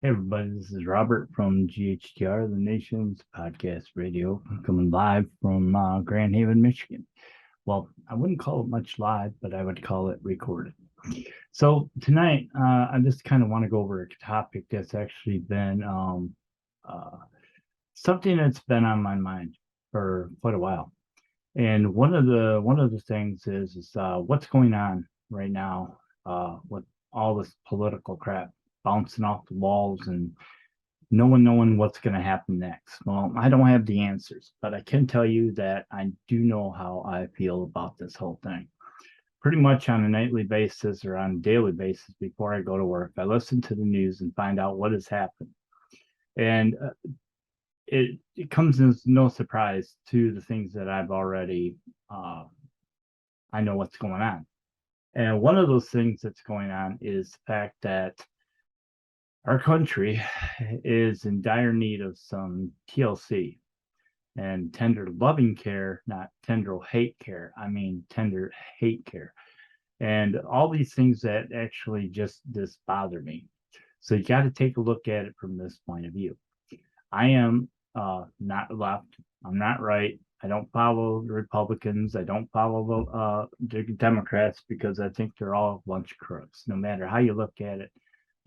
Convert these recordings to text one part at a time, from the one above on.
Hey everybody, this is Robert from GHTR, the nation's podcast radio, coming live from Grand Haven, Michigan. Well, I wouldn't call it much live, but I would call it recorded. So tonight, I just kind of want to go over a topic that's actually been uh, something that's been on my mind for quite a while. And one of the things is what's going on right now with all this political crap bouncing off the walls and no one knowing what's going to happen next. Well, I don't have the answers, but I can tell you that I do know how I feel about this whole thing. Pretty much on a nightly basis or on a daily basis before I go to work, I listen to the news and find out what has happened. And it comes as no surprise to the things that I've already, uh, I know what's going on. And one of those things that's going on is the fact that our country is in dire need of some TLC, and tender loving care, not tender hate care. I mean, tender hate care. And all these things that actually just bother me. So you got to take a look at it from this point of view. I am not left. I'm not right. I don't follow the Republicans. I don't follow the Democrats because I think they're all a bunch of crooks. No matter how you look at it,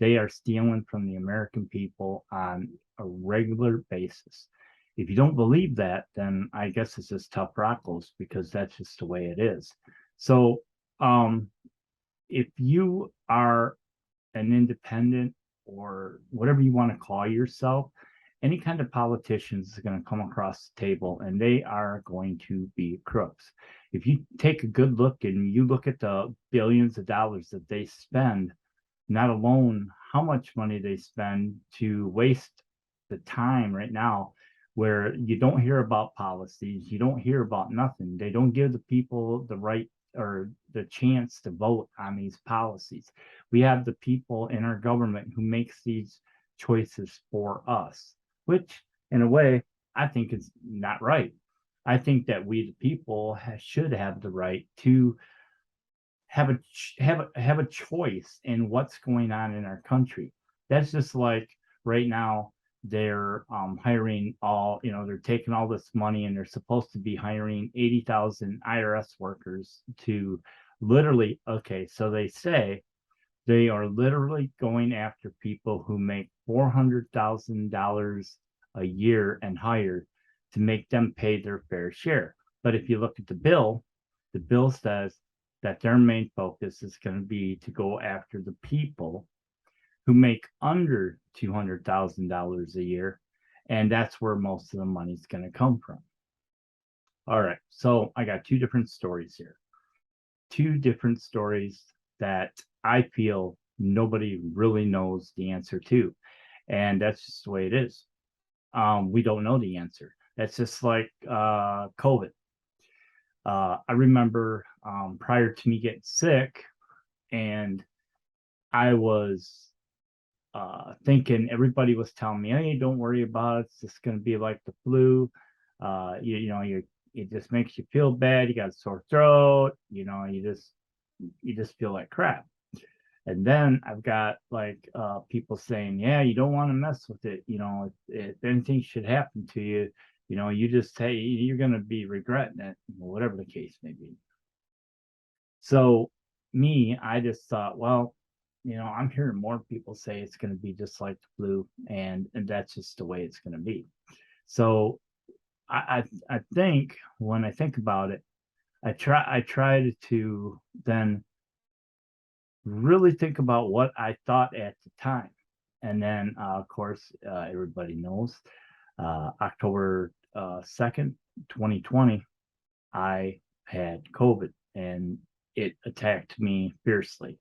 they are stealing from the American people on a regular basis. If you don't believe that, then I guess it's just tough rockles because that's just the way it is. So, um, if you are an independent or whatever you want to call yourself, any kind of politicians is going to come across the table and they are going to be crooks. If you take a good look and you look at the billions of dollars that they spend, not alone how much money they spend to waste the time right now where you don't hear about policies, you don't hear about nothing. They don't give the people the right or the chance to vote on these policies. We have the people in our government who makes these choices for us, which in a way I think is not right. I think that we the people should have the right to have a choice in what's going on in our country. That's just like right now they're hiring all, they're taking all this money and they're supposed to be hiring 80,000 IRS workers to literally, okay, so they say they are literally going after people who make $400,000 a year and higher to make them pay their fair share. But if you look at the bill says that their main focus is going to be to go after the people who make under $200,000 a year. And that's where most of the money is going to come from. All right. So I got two different stories here. Two different stories that I feel nobody really knows the answer to. And that's just the way it is. We don't know the answer. That's just like COVID. I remember prior to me getting sick, and I was thinking everybody was telling me, "Hey, don't worry about it. It's just going to be like the flu. You it just makes you feel bad. You got a sore throat. You just feel like crap." And then I've got like people saying, "Yeah, you don't want to mess with it. If anything should happen to you, you just say you're going to be regretting it, whatever the case may be." So me, I just thought, well, I'm hearing more people say it's going to be just like the flu, and that's just the way it's going to be. So I think when I think about it, I tried to then really think about what I thought at the time, and then of course everybody knows October 2nd, 2020, I had COVID and it attacked me fiercely.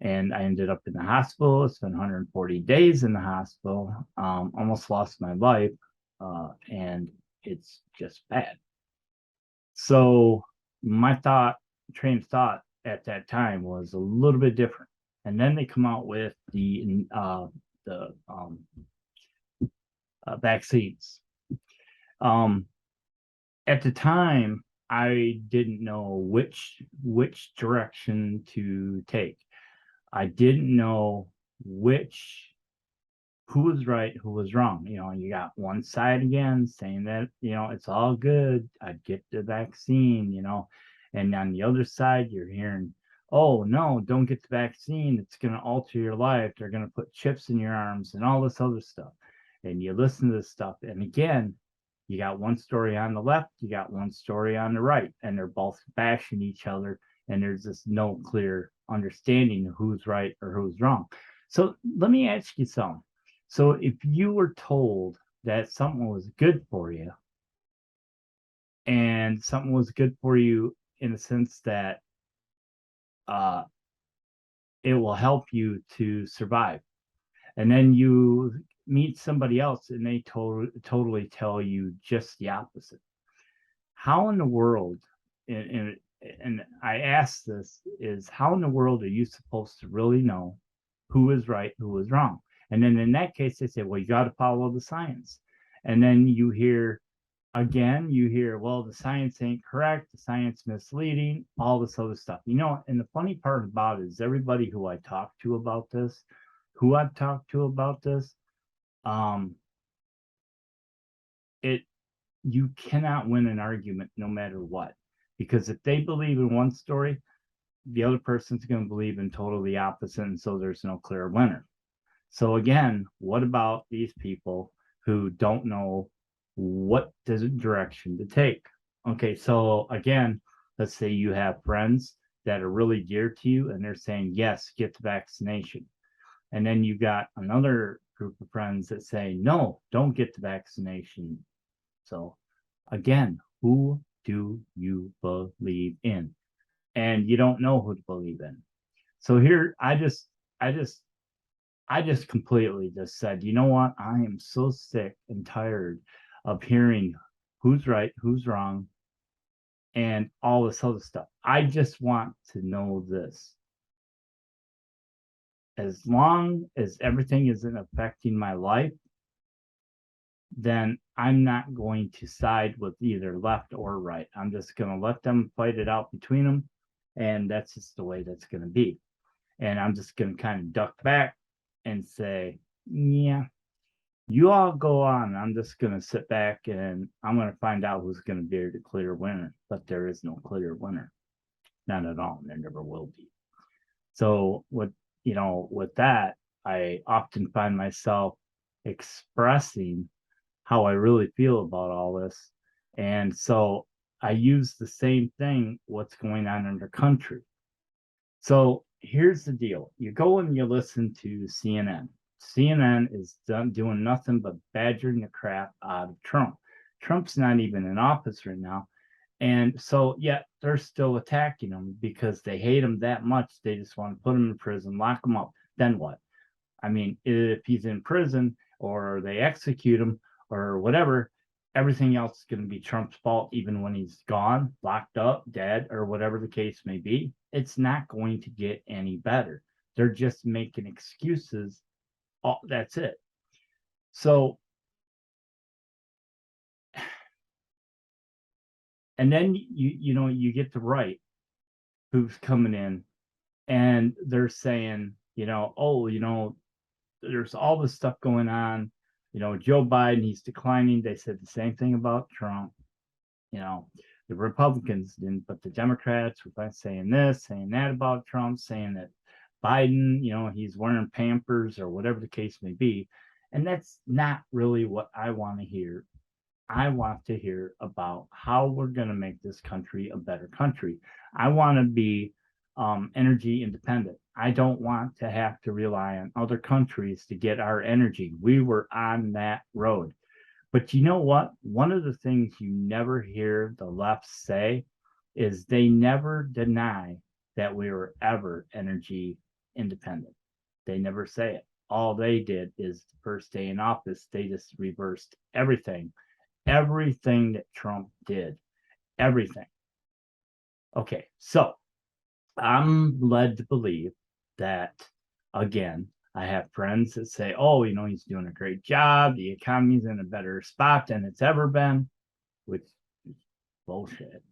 And I ended up in the hospital. I spent 140 days in the hospital, almost lost my life, and it's just bad. So my train of thought at that time was a little bit different. And then they come out with the vaccines. Um, at the time, I didn't know which direction to take. I didn't know which who was right, who was wrong. You got one side again saying that, it's all good. I'd get the vaccine. And on the other side, you're hearing, oh, no, don't get the vaccine. It's going to alter your life. They're going to put chips in your arms and all this other stuff. And you listen to this stuff. And again, you got one story on the left, you got one story on the right, and they're both bashing each other. And there's this no clear understanding of who's right or who's wrong. So let me ask you something. So if you were told that something was good for you, and something was good for you in the sense that uh, it will help you to survive, and then you meet somebody else and they totally tell you just the opposite, how in the world, and I ask this, is how in the world are you supposed to really know who is right, who is wrong? And then in that case, they say, well, you got to follow the science. And then you hear, well, the science ain't correct, the science misleading, all this other stuff. And the funny part about it is everybody who I've talked to about this, um, you cannot win an argument no matter what. Because if they believe in one story, the other person's going to believe in totally the opposite, and so there's no clear winner. So again, what about these people who don't know what direction to take? Okay, so again, let's say you have friends that are really dear to you and they're saying, yes, get the vaccination. And then you got another group of friends that say, no, don't get the vaccination. So again, who do you believe in? And you don't know who to believe in. So here, I just completely just said, you know what? I am so sick and tired of hearing who's right, who's wrong, and all this other stuff. I just want to know this. As long as everything isn't affecting my life, then I'm not going to side with either left or right. I'm just going to let them fight it out between them. And that's just the way that's going to be. And I'm just going to kind of duck back and say, yeah, you all go on. I'm just going to sit back and I'm going to find out who's going to be the clear winner. But there is no clear winner. Not at all. There never will be. So with that, I often find myself expressing how I really feel about all this. And so I use the same thing, what's going on in the country. So here's the deal. You go and you listen to CNN. CNN is doing nothing but badgering the crap out of Trump. Trump's not even in office right now. And so, yet they're still attacking him because they hate him that much. They just want to put him in prison, lock him up. Then what? I mean, if he's in prison or they execute him or whatever, everything else is going to be Trump's fault, even when he's gone, locked up, dead, or whatever the case may be. It's not going to get any better. They're just making excuses. Oh, that's it. So, and then you get the right who's coming in and they're saying, there's all this stuff going on. Joe Biden, he's declining. They said the same thing about Trump. The Republicans didn't, but the Democrats were saying this, saying that about Trump, saying that Biden, he's wearing Pampers or whatever the case may be. And that's not really what I want to hear. I want to hear about how we're going to make this country a better country. I want to be energy independent. I don't want to have to rely on other countries to get our energy. We were on that road. But you know what? One of the things you never hear the left say is they never deny that we were ever energy independent. They never say it. All they did is the first day in office, they just reversed everything that Trump did, everything. Okay, so I'm led to believe that, again, I have friends that say, oh, he's doing a great job. The economy's in a better spot than it's ever been, which is bullshit.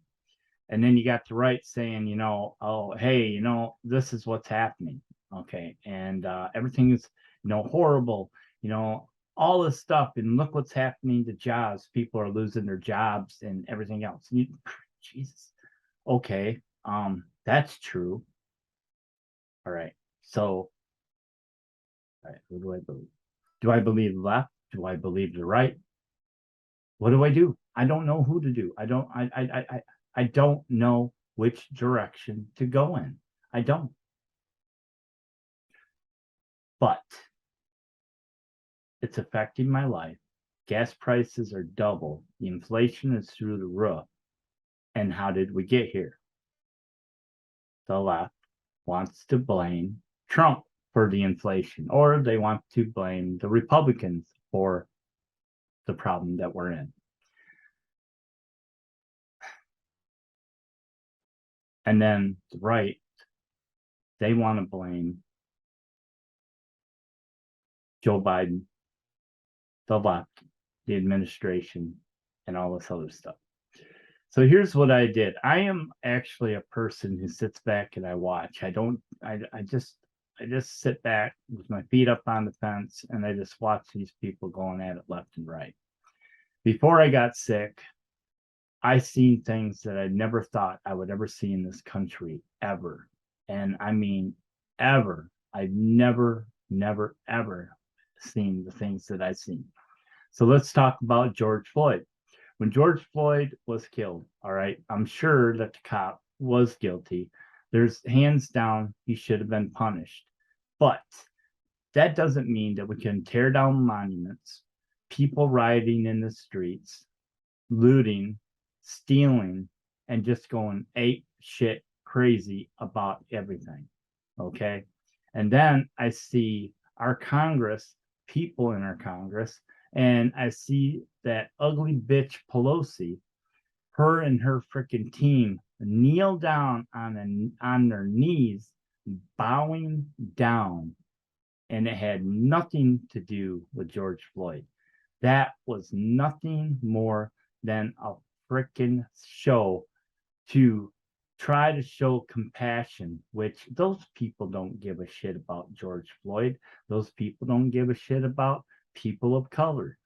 And then you got the right saying, oh, hey, this is what's happening. Okay. And everything is, horrible. all this stuff, and look what's happening to jobs. People are losing their jobs and everything else. Jesus. Okay. That's true. All right. So, all right, what do I believe? Do I believe the left? Do I believe the right? What do I do? I don't know who to do. I don't know which direction to go in. I don't. But it's affecting my life. Gas prices are double. The inflation is through the roof. And how did we get here? The left wants to blame Trump for the inflation, or they want to blame the Republicans for the problem that we're in. And then the right, they want to blame Joe Biden, the left, the administration, and all this other stuff. So here's what I did. I am actually a person who sits back and I watch. I just sit back with my feet up on the fence and I just watch these people going at it left and right. Before I got sick, I seen things that I never thought I would ever see in this country ever. And I mean ever. I've never, ever seen the things that I've seen. So let's talk about George Floyd. When George Floyd was killed, all right, I'm sure that the cop was guilty. There's hands down, he should have been punished. But that doesn't mean that we can tear down monuments, people rioting in the streets, looting, stealing, and just going ape shit crazy about everything. Okay. And then I see our Congress, people in our Congress, and I see that ugly bitch Pelosi, her and her freaking team kneel down on their knees, bowing down. And it had nothing to do with George Floyd. That was nothing more than a freaking show to try to show compassion, which those people don't give a shit about George Floyd. Those people don't give a shit about people of color.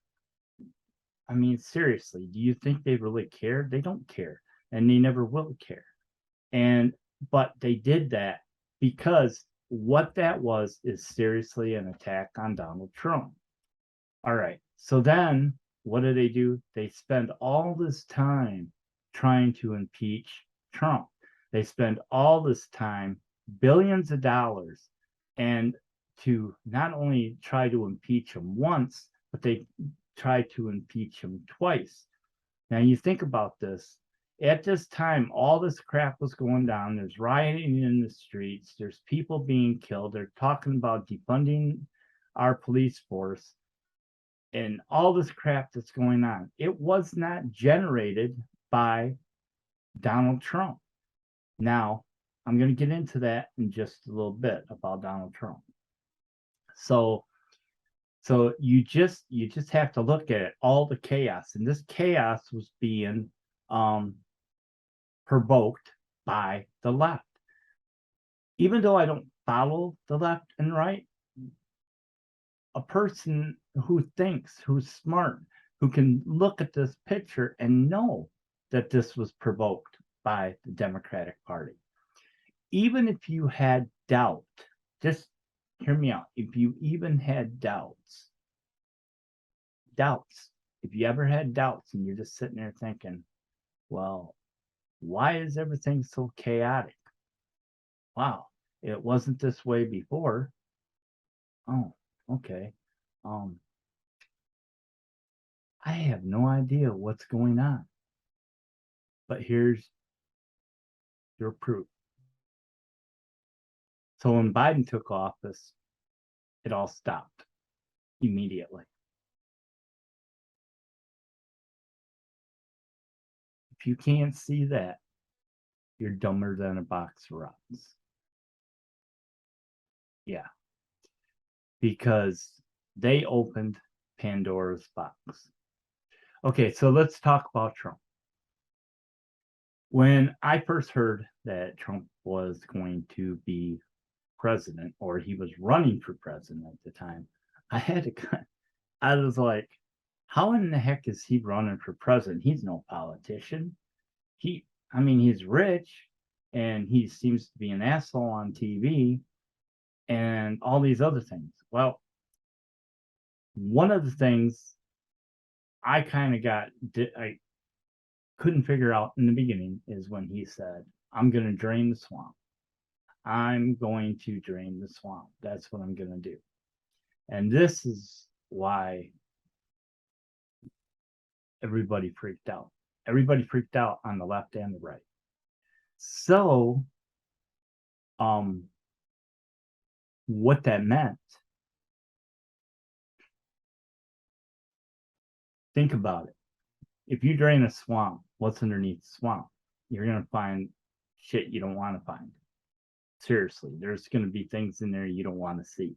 I mean, seriously, do you think they really care? They don't care, and they never will care. But they did that because what that was is seriously an attack on Donald Trump. All right. So then what do? They spend all this time trying to impeach Trump. They spend all this time, billions of dollars, and to not only try to impeach him once, but they try to impeach him twice. Now you think about this. At this time, all this crap was going down. There's rioting in the streets. There's people being killed. They're talking about defunding our police force and all this crap that's going on. It was not generated by Donald Trump. Now, I'm going to get into that in just a little bit about Donald Trump. So you just have to look at it, all the chaos, and this chaos was being provoked by the left. Even though I don't follow the left and right, a person who thinks, who's smart, who can look at this picture and know that this was provoked by the Democratic Party. Even if you had doubt, just hear me out. If you even had doubts, if you ever had doubts and you're just sitting there thinking, well, why is everything so chaotic? Wow, it wasn't this way before. Oh, okay. I have no idea what's going on. But here's your proof. So when Biden took office, it all stopped immediately. If you can't see that, you're dumber than a box of rocks. Yeah. Because they opened Pandora's box. Okay, so let's talk about Trump. When I first heard that Trump was going to be president, or he was running for president at the time, I had to, I was like, how in the heck is he running for president? He's no politician. I mean, he's rich and he seems to be an asshole on TV and all these other things. Well, one of the things I kind of I couldn't figure out in the beginning is when he said, I'm going to drain the swamp. I'm going to drain the swamp. That's what I'm going to do. And this is why everybody freaked out. Everybody freaked out on the left and the right. So, um, what that meant, think about it. If you drain a swamp, what's underneath the swamp? You're going to find shit you don't want to find. Seriously, there's going to be things in there you don't want to see.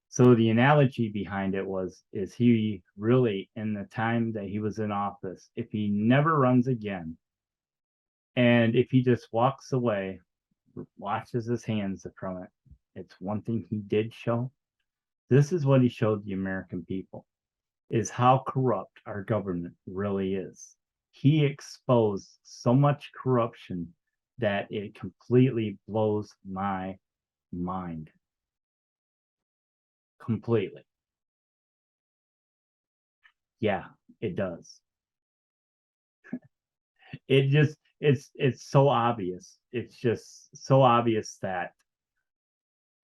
So the analogy behind it is he really, in the time that he was in office, if he never runs again, and if he just walks away, washes his hands from it, it's one thing he did show. This is what he showed the American people, is how corrupt our government really is. He exposed so much corruption that it completely blows my mind. Completely. Yeah, it does. It's so obvious. It's just so obvious that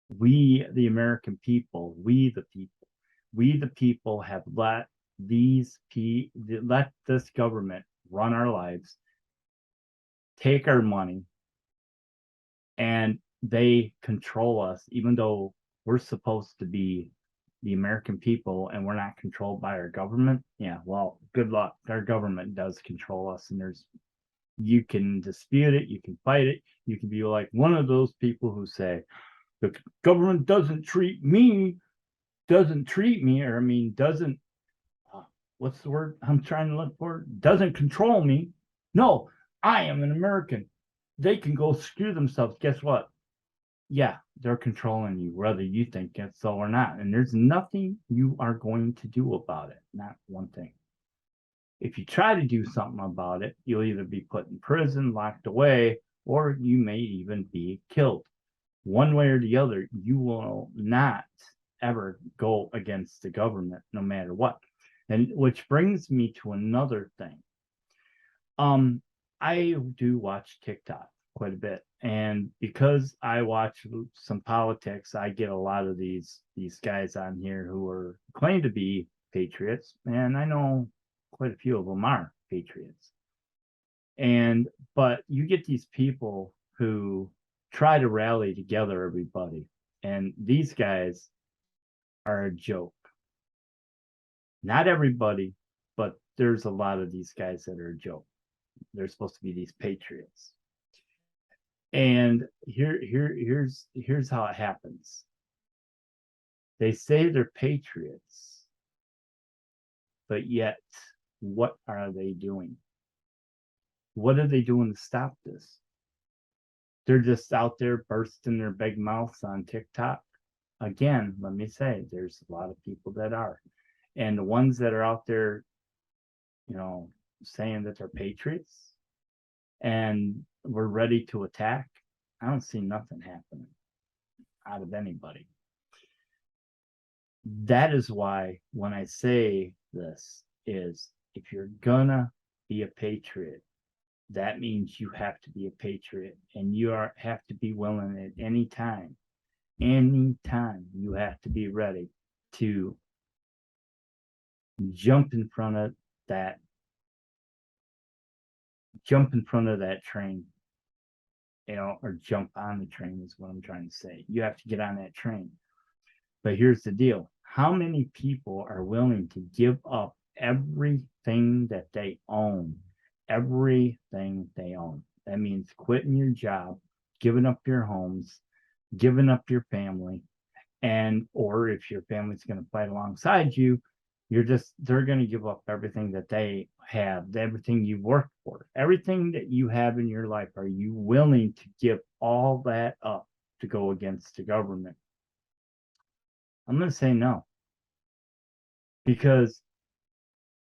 we, the American people, we the people have let let this government run our lives, take our money, and they control us, even though we're supposed to be the American people and we're not controlled by our government. Yeah, well, good luck. Our government does control us, and you can dispute it, you can fight it, you can be like one of those people who say the government doesn't treat me, or I mean, doesn't, what's the word I'm trying to look for? Doesn't control me. No, I am an American. They can go screw themselves. Guess what? Yeah, they're controlling you, whether you think it's so or not. And there's nothing you are going to do about it. Not one thing. If you try to do something about it, you'll either be put in prison, locked away, or you may even be killed. One way or the other, you will not ever go against the government, no matter what. And which brings me to another thing. I do watch TikTok quite a bit, and because I watch some politics, I get a lot of these guys on here who are claim to be patriots, and I know quite a few of them are patriots. And but you get these people who try to rally together everybody, and these guys are a joke. Not everybody, but there's a lot of these guys that are a joke. They're supposed to be these patriots. And here's how it happens. They say they're patriots, but yet what are they doing? What are they doing to stop this? They're just out there bursting their big mouths on TikTok. Again, let me say, there's a lot of people that are. And the ones that are out there, saying that they're patriots and we're ready to attack, I don't see nothing happening out of anybody. That is why when I say this is, if you're gonna be a patriot, that means you have to be a patriot, and have to be willing at any time you have to be ready to jump in front of that train, or jump on the train is what I'm trying to say. You have to get on that train. But here's the deal. How many people are willing to give up everything that they own? Everything they own. That means quitting your job, giving up your homes, giving up your family, or if your family's going to fight alongside you, they're going to give up everything that they have, everything you worked for, everything that you have in your life. Are you willing to give all that up to go against the government? I'm going to say no. Because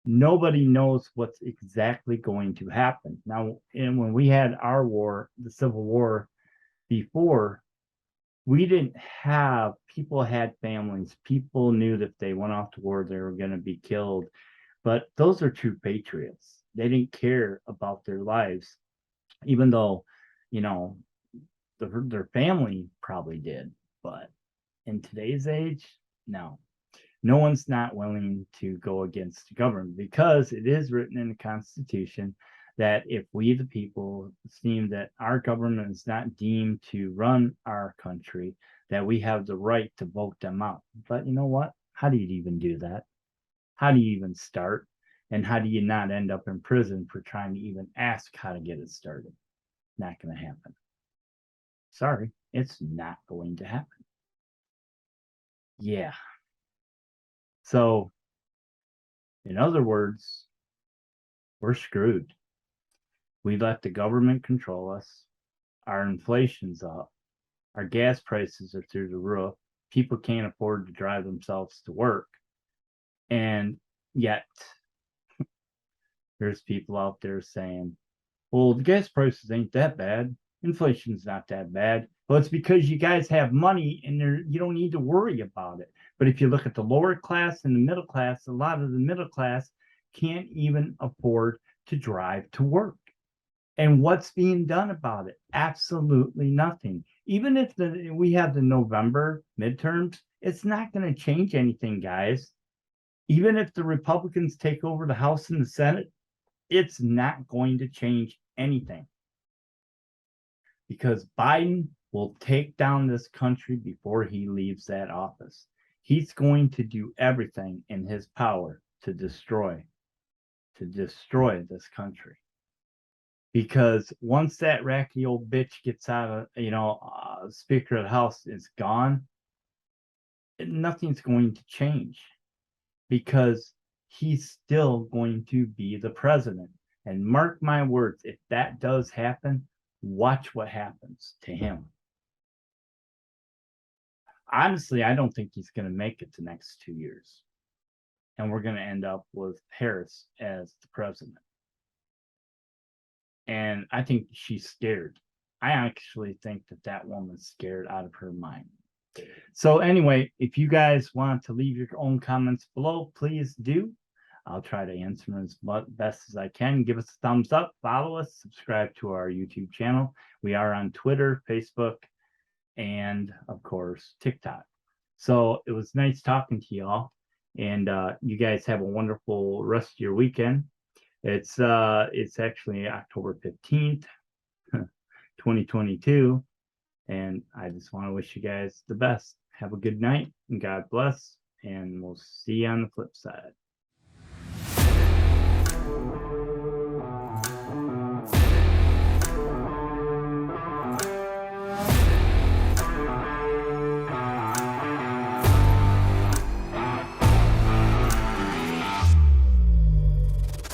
nobody knows what's exactly going to happen. Now, and when we had our war, the Civil War before, we didn't have, people had families. People knew that if they went off to war, they were going to be killed. But those are true patriots. They didn't care about their lives, even though, you know, their family probably did. But in today's age, no. No one's not willing to go against the government because it is written in the Constitution that if we, the people, seem that our government is not deemed to run our country, that we have the right to vote them out. But you know what? How do you even do that? How do you even start? And how do you not end up in prison for trying to even ask how to get it started? Not going to happen. Sorry, it's not going to happen. Yeah. So, in other words, we're screwed. We let the government control us. Our inflation's up. Our gas prices are through the roof. People can't afford to drive themselves to work. And yet, there's people out there saying, well, the gas prices ain't that bad. Inflation's not that bad. Well, it's because you guys have money and you don't need to worry about it. But if you look at the lower class and the middle class, a lot of the middle class can't even afford to drive to work. And what's being done about it? Absolutely nothing. Even if we have the November midterms, it's not going to change anything, guys. Even if the Republicans take over the House and the Senate, it's not going to change anything. Because Biden will take down this country before he leaves that office. He's going to do everything in his power to destroy this country. Because once that racky old bitch gets out of, Speaker of the House is gone, nothing's going to change because he's still going to be the president. And mark my words, if that does happen, watch what happens to him. Honestly, I don't think he's going to make it the next 2 years. And we're going to end up with Harris as the president. And I think she's scared. I actually think that woman's scared out of her mind. So anyway, if you guys want to leave your own comments below, please do. I'll try to answer them as best as I can. Give us a thumbs up, follow us, subscribe to our YouTube channel. We are on Twitter, Facebook, and of course, TikTok. So it was nice talking to y'all. And you guys have a wonderful rest of your weekend. It's actually October 15th, 2022. And I just want to wish you guys the best. Have a good night and God bless. And we'll see you on the flip side.